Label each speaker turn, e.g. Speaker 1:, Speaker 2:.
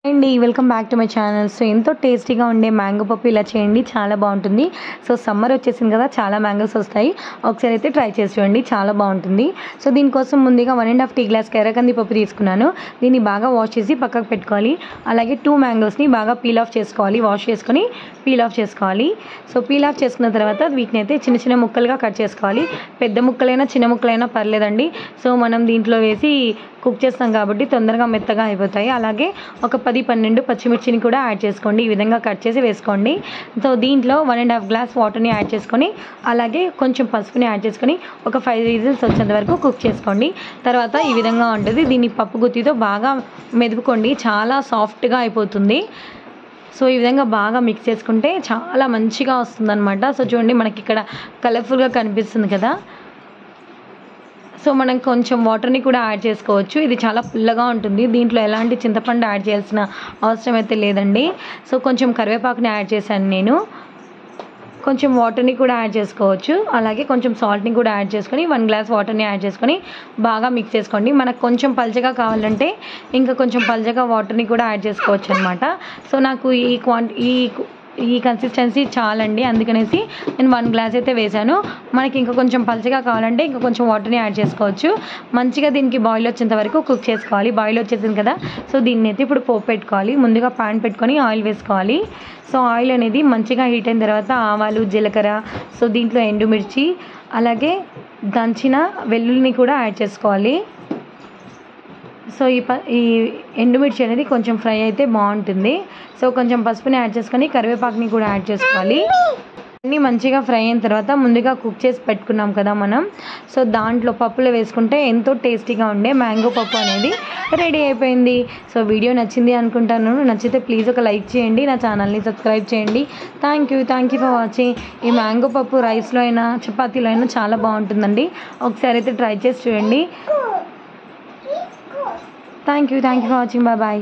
Speaker 1: అండి welcome back to my channel. So ఎంతో టేస్టీగా ఉండే మ్యాంగో పప్పు ఇలా చేయండి, చాలా బాగుంటుంది. సో సమ్మర్ వచ్చేసింది కదా, చాలా మ్యాంగోస్ వస్తాయి. ఒకసారి అయితే ట్రై చేసి చూడండి, చాలా బాగుంటుంది. సో దీనికోసం ముందుగా 1.5 టీ గ్లాస్ ఎర్రకంది పప్పు తీసుకున్నాను. దీన్ని బాగా వాష్ చేసి పక్కకు పెట్టుకోవాలి. అలాగే 2 మ్యాంగోస్ని బాగా పీల్ ఆఫ్ చేసుకోవాలి, వాష్ చేసుకొని పీల్ ఆఫ్ చేసుకోవాలి. సో పీల్ ఆఫ్ చేసుకున్న తర్వాత వీటిని అయితే చిన్న చిన్న ముక్కలుగా కట్ చేసుకోవాలి. పెద్ద ముక్కలైనా చిన్న ముక్కలైనా పర్లేదండి. సో మనం దీంట్లో వేసి కుక్ చేస్తాం కాబట్టి తొందరగా మెత్తగా అయిపోతాయి. అలాగే ఒక 10-12 పచ్చిమిర్చిని కూడా యాడ్ చేసుకోండి. ఈ విధంగా కట్ చేసి వేసుకోండి. సో దీంట్లో 1.5 గ్లాస్ వాటర్ని యాడ్ చేసుకొని అలాగే కొంచెం పసుపుని యాడ్ చేసుకొని ఒక 5 విజిల్స్ వచ్చేంత వరకు కుక్ చేసుకోండి. తర్వాత ఈ విధంగా ఉంటుంది. దీన్ని పప్పు గుత్తితో బాగా మెదుపుకోండి, చాలా సాఫ్ట్గా అయిపోతుంది. సో ఈ విధంగా బాగా మిక్స్ చేసుకుంటే చాలా మంచిగా వస్తుందన్నమాట. సో చూడండి, మనకి ఇక్కడ కలర్ఫుల్గా కనిపిస్తుంది కదా. సో మనం కొంచెం వాటర్ని కూడా యాడ్ చేసుకోవచ్చు. ఇది చాలా పుల్లగా ఉంటుంది. దీంట్లో ఎలాంటి చింతపండు యాడ్ చేయాల్సిన అవసరం అయితే లేదండి. సో కొంచెం కరివేపాకుని యాడ్ చేశాను నేను. కొంచెం వాటర్ని కూడా యాడ్ చేసుకోవచ్చు. అలాగే కొంచెం సాల్ట్ని కూడా యాడ్ చేసుకొని 1 గ్లాస్ వాటర్ని యాడ్ చేసుకొని బాగా మిక్స్ చేసుకోండి. మనకు కొంచెం పల్చగా కావాలంటే ఇంకా కొంచెం పల్చగా వాటర్ని కూడా యాడ్ చేసుకోవచ్చు అనమాట. సో నాకు ఈ కన్సిస్టెన్సీ చాలండి, అందుకనేసి నేను 1 గ్లాస్ అయితే వేసాను. మనకి ఇంకా కొంచెం పల్చగా కావాలంటే ఇంకా కొంచెం వాటర్ని యాడ్ చేసుకోవచ్చు. మంచిగా దీనికి బాయిల్ వచ్చేంత వరకు కుక్ చేసుకోవాలి. బాయిల్ వచ్చేసింది కదా, సో దీన్ని అయితే ఇప్పుడు పోపు పెట్టుకోవాలి. ముందుగా పాన్ పెట్టుకొని ఆయిల్ వేసుకోవాలి. సో ఆయిల్ అనేది మంచిగా హీట్ అయిన తర్వాత ఆవాలు, జీలకర్ర, సో దీంట్లో ఎండుమిర్చి అలాగే దంచిన వెల్లుల్లిని కూడా యాడ్ చేసుకోవాలి. సో ఈ ఎండుమిర్చి అనేది కొంచెం ఫ్రై అయితే బాగుంటుంది. సో కొంచెం పసుపుని యాడ్ చేసుకొని కరివేపాకుని కూడా యాడ్ చేసుకోవాలి. అన్నీ మంచిగా ఫ్రై అయిన తర్వాత ముందుగా కుక్ చేసి పెట్టుకున్నాం కదా మనం, సో దాంట్లో పప్పులో వేసుకుంటే ఎంతో టేస్టీగా ఉండే మ్యాంగో పప్పు అనేది రెడీ అయిపోయింది. సో వీడియో నచ్చింది అనుకుంటాను. నచ్చితే ప్లీజ్ ఒక లైక్ చేయండి, నా ఛానల్ని సబ్స్క్రైబ్ చేయండి. Thank you for watching. ఈ మ్యాంగో పప్పు రైస్లో అయినా చపాతీలో అయినా చాలా బాగుంటుందండి. ఒకసారి అయితే ట్రై చేసి చూడండి. Thank you for watching. Bye bye.